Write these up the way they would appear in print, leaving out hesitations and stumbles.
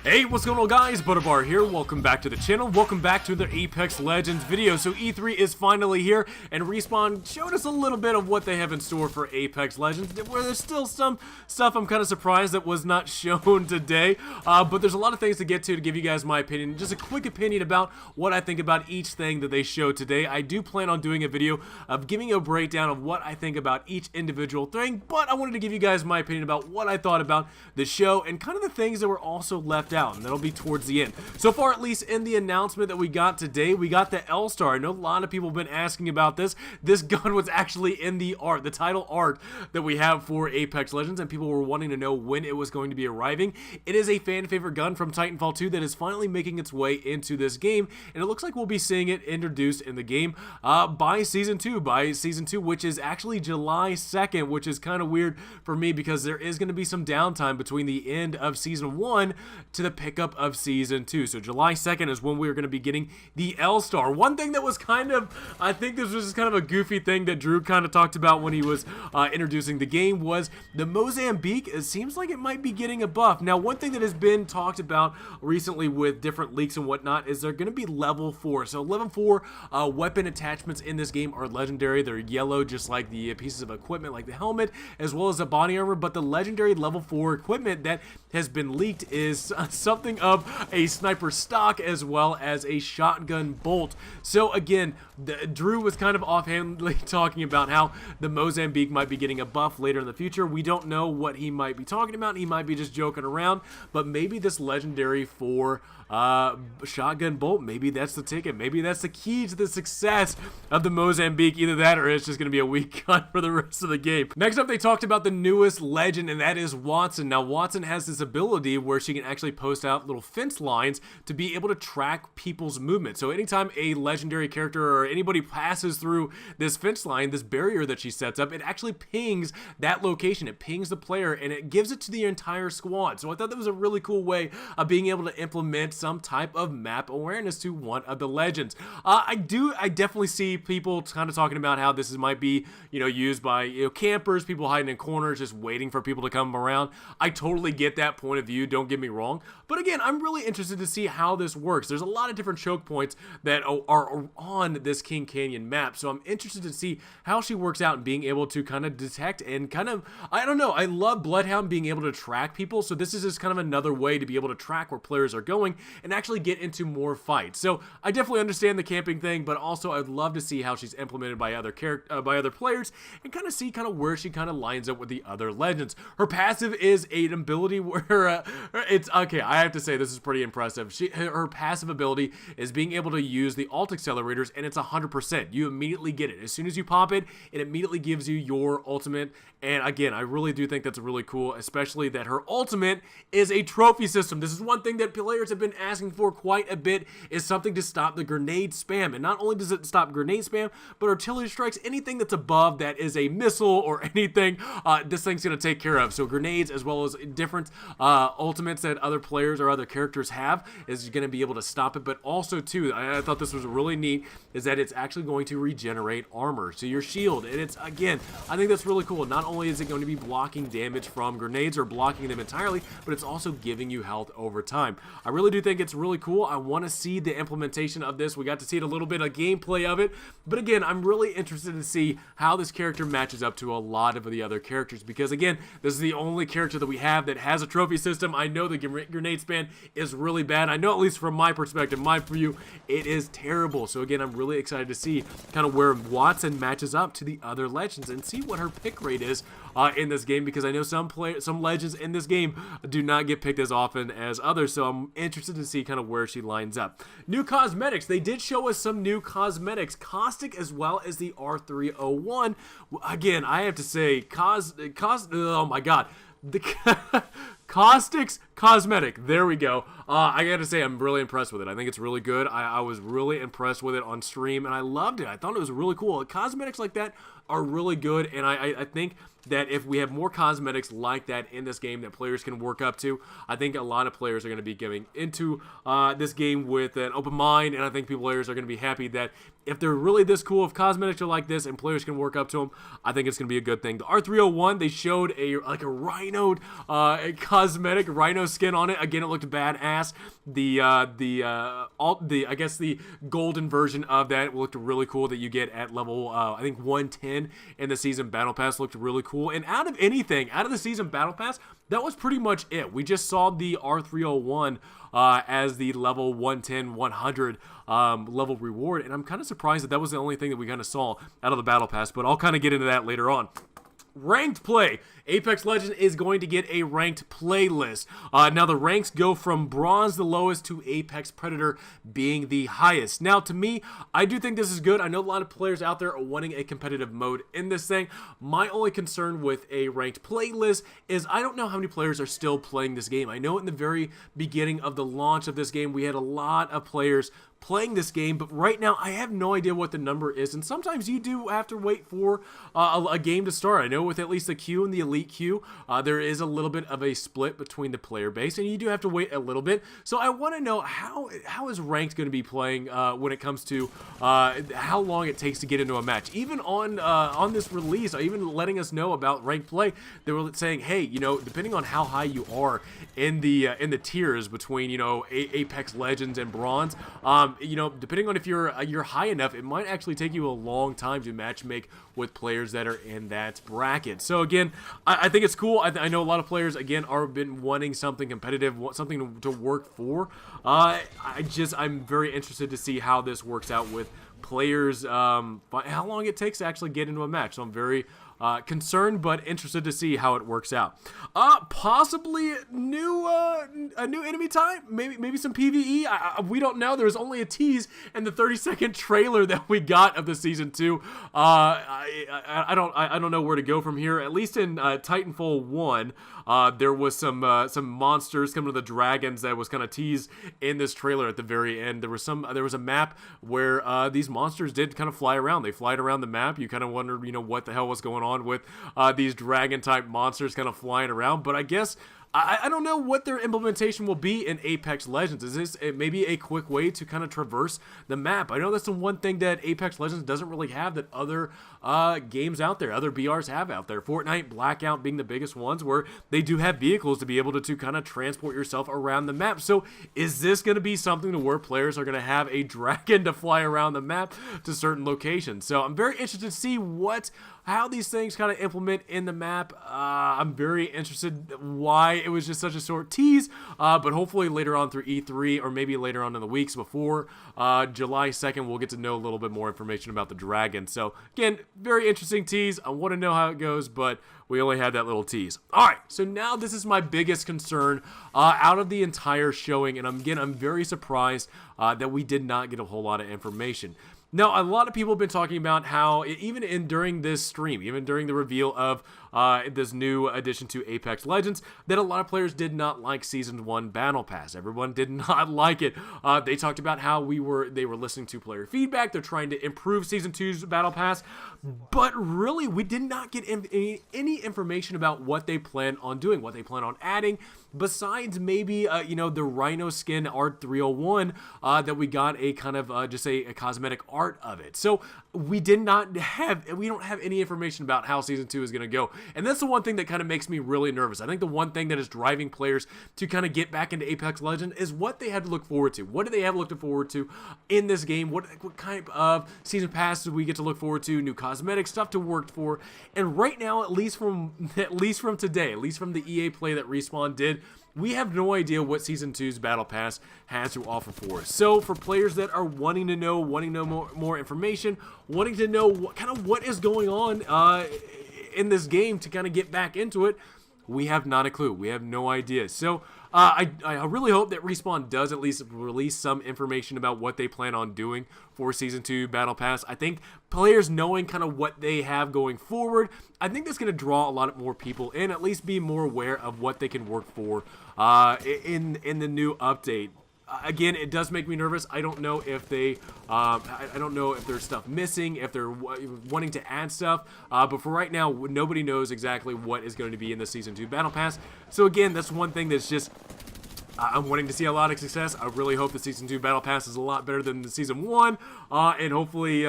Hey, what's going on guys? Butterbar here. Welcome back to the channel. Welcome back to the Apex Legends video. So E3 is finally here and Respawn showed us a little bit of what they have in store for Apex Legends, where there's still some stuff I'm kind of surprised that was not shown today. But there's a lot of things to get to give you guys my opinion. Just a quick opinion about what I think about each thing that they showed today. I do plan on doing a video of giving you a breakdown of what I think about each individual thing, but I wanted to give you guys my opinion about what I thought about the show and kind of the things that were also left out, and that'll be towards the end. So far, at least in the announcement that we got today, we got the L-Star. I know a lot of people have been asking about this. This gun was actually in the art, the title art that we have for Apex Legends, and people were wanting to know when it was going to be arriving. It is a fan favorite gun from Titanfall 2 that is finally making its way into this game, and it looks like we'll be seeing it introduced in the game by Season 2, which is actually July 2nd, which is kind of weird for me because there is going to be some downtime between the end of Season 1 to the pickup of Season 2. So July 2nd is when we're going to be getting the L-Star. One thing that was kind of, I think this was just kind of a goofy thing that Drew kind of talked about when he was introducing the game was the Mozambique. It seems like it might be getting a buff. Now, one thing that has been talked about recently with different leaks and whatnot is they're going to be level 4. So level 4 weapon attachments in this game are legendary. They're yellow, just like the pieces of equipment like the helmet as well as the body armor, but the legendary level 4 equipment that has been leaked is something of a sniper stock as well as a shotgun bolt. So again, Drew was kind of offhandedly talking about how the Mozambique might be getting a buff later in the future. We don't know what he might be talking about. He might be just joking around, but maybe this legendary for shotgun bolt, maybe that's the ticket. Maybe that's the key to the success of the Mozambique. Either that or it's just going to be a weak gun for the rest of the game. Next up, they talked about the newest legend, and that is Wattson. Now, Wattson has this ability where she can actually post out little fence lines to be able to track people's movement. So anytime a legendary character or anybody passes through this fence line, this barrier that she sets up, it actually pings that location. It pings the player and it gives it to the entire squad. So I thought that was a really cool way of being able to implement some type of map awareness to one of the legends. I definitely see people kind of talking about how this might be, used by campers, people hiding in corners, just waiting for people to come around. I totally get that point of view. Don't get me wrong. But again, I'm really interested to see how this works. There's a lot of different choke points that are on this King Canyon map, so I'm interested to see how she works out and being able to kind of detect and kind of, I don't know, I love Bloodhound being able to track people, so this is just kind of another way to be able to track where players are going and actually get into more fights. So I definitely understand the camping thing, but also I'd love to see how she's implemented by other players and kind of see where she kind of lines up with the other legends. Her passive is an ability where it's okay. I have to say this is pretty impressive. Her passive ability is being able to use the alt accelerators, and it's 100%. You immediately get it as soon as you pop it. It immediately gives you your ultimate. And again, I really do think that's really cool, especially that her ultimate is a trophy system. This is one thing that players have been asking for quite a bit, is something to stop the grenade spam. And not only does it stop grenade spam, but artillery strikes, anything that's above that is a missile or anything, this thing's going to take care of. So grenades as well as different ultimates that other players or other characters have is going to be able to stop it. But also too, I thought this was really neat, is that it's actually going to regenerate armor to your shield. And it's, again, I think that's really cool. Not only is it going to be blocking damage from grenades or blocking them entirely, but it's also giving you health over time. I really do think it's really cool. I want to see the implementation of this. We got to see a little bit of gameplay of it, but again, I'm really interested to see how this character matches up to a lot of the other characters, because again, this is the only character that we have that has a trophy system. I know the grenade spam is really bad. I know, at least from my perspective, my view, it is terrible. So again, I'm really excited to see kind of where Wattson matches up to the other legends and see what her pick rate is in this game, because I know some legends in this game do not get picked as often as others, so I'm interested to see kind of where she lines up. New cosmetics. They did show us some new cosmetics, Caustic as well as the R301. Again, I have to say, oh my god, the Caustic's cosmetic. There we go. I gotta say, I'm really impressed with it. I think it's really good. I was really impressed with it on stream, and I loved it. I thought it was really cool. Cosmetics like that are really good, and I think that if we have more cosmetics like that in this game that players can work up to, I think a lot of players are going to be getting into this game with an open mind, and I think players are going to be happy that if they're really this cool, if cosmetics are like this and players can work up to them, I think it's going to be a good thing. The R301, they showed a rhino cosmetic rhino skin on it. Again, it looked badass. I guess the golden version of that looked really cool that you get at level I think 110 in the season battle pass. Looked really cool. And out of the season battle pass, that was pretty much it. We just saw the R301 as the level 110 100 level reward, and I'm kind of surprised that was the only thing that we kind of saw out of the battle pass, but I'll kind of get into that later on. Ranked play. Apex Legends is going to get a ranked playlist. Now the ranks go from bronze the lowest to Apex Predator being the highest. Now to me, I do think this is good. I know a lot of players out there are wanting a competitive mode in this thing. My only concern with a ranked playlist is I don't know how many players are still playing this game. I know in the very beginning of the launch of this game, we had a lot of players playing this game, but right now I have no idea what the number is, and sometimes you do have to wait for a game to start. I know with at least the queue and the elite queue, there is a little bit of a split between the player base, and you do have to wait a little bit. So I want to know how is ranked going to be playing when it comes to how long it takes to get into a match. Even on this release, even letting us know about ranked play, they were saying, hey, you know, depending on how high you are in the tiers between, you know, Apex Legends and Bronze, you know, depending on if you're high enough, it might actually take you a long time to matchmake with players that are in that bracket. So again, I think it's cool. I know a lot of players again are been wanting something competitive, something to work for. I'm very interested to see how this works out with players, how long it takes to actually get into a match. So I'm very concerned, but interested to see how it works out. Possibly a new enemy type, maybe some PvE. We don't know. There was only a tease in the 30-second trailer that we got of the season 2. I don't know where to go from here. At least in Titanfall 1, there was some monsters coming to the dragons that was kind of teased in this trailer at the very end. There was a map where these monsters did kind of fly around. They flied around the map. You kind of wondered, you know, what the hell was going on with these dragon type monsters kind of flying around. But I guess I don't know what their implementation will be in Apex Legends. Is this maybe a quick way to kind of traverse the map? I know that's the one thing that Apex Legends doesn't really have that other games out there, other BRs have out there. Fortnite, Blackout being the biggest ones where they do have vehicles to be able to kind of transport yourself around the map. So is this going to be something to where players are going to have a dragon to fly around the map to certain locations? So I'm very interested to see how these things kind of implement in the map. I'm very interested why it was just such a short tease, but hopefully later on through E3 or maybe later on in the weeks before July 2nd, we'll get to know a little bit more information about the dragon. So again, very interesting tease. I want to know how it goes, but we only had that little tease. All right, so now this is my biggest concern out of the entire showing, and I'm very surprised that we did not get a whole lot of information. Now, a lot of people have been talking about how, even during this stream, even during the reveal of this new addition to Apex Legends, that a lot of players did not like Season 1 Battle Pass. Everyone did not like it. They talked about how they were listening to player feedback. They're trying to improve Season 2's Battle Pass. But really, we did not get any information about what they plan on doing, what they plan on adding, besides maybe, the Rhino skin R301 that we got a kind of just a cosmetic art of it. So we don't have any information about how Season 2 is going to go. And that's the one thing that kind of makes me really nervous. I think the one thing that is driving players to kind of get back into Apex Legends is what they had to look forward to. What do they have looked forward to in this game? What kind of season passes do we get to look forward to? New cosmetic stuff to work for. And right now, at least from today, at least from the EA play that Respawn did, we have no idea what Season 2's Battle Pass has to offer for us. So for players that are wanting to know more information, wanting to know what is going on in this game to kind of get back into it, we have not a clue. We have no idea. So I really hope that Respawn does at least release some information about what they plan on doing for Season 2 Battle Pass. I think players knowing kind of what they have going forward, I think that's going to draw a lot more people in, at least be more aware of what they can work for in the new update. Again, it does make me nervous. I don't know if I don't know if there's stuff missing, if they're wanting to add stuff. But for right now, nobody knows exactly what is going to be in the Season 2 Battle Pass. So again, that's one thing that's just, I'm wanting to see a lot of success. I really hope the Season 2 Battle Pass is a lot better than the Season 1. And hopefully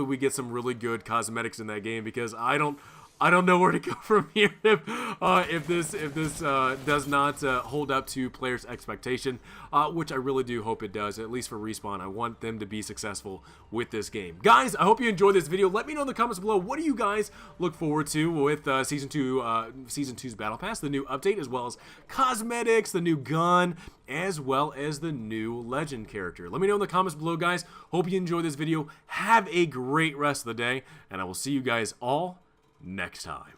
we get some really good cosmetics in that game, because I don't I don't know where to go from here if this does not hold up to players' expectation, which I really do hope it does. At least for Respawn, I want them to be successful with this game. Guys, I hope you enjoyed this video. Let me know in the comments below, what do you guys look forward to with Season 2's Battle Pass, the new update, as well as cosmetics, the new gun, as well as the new legend character. Let me know in the comments below, guys. Hope you enjoyed this video. Have a great rest of the day, and I will see you guys all next time.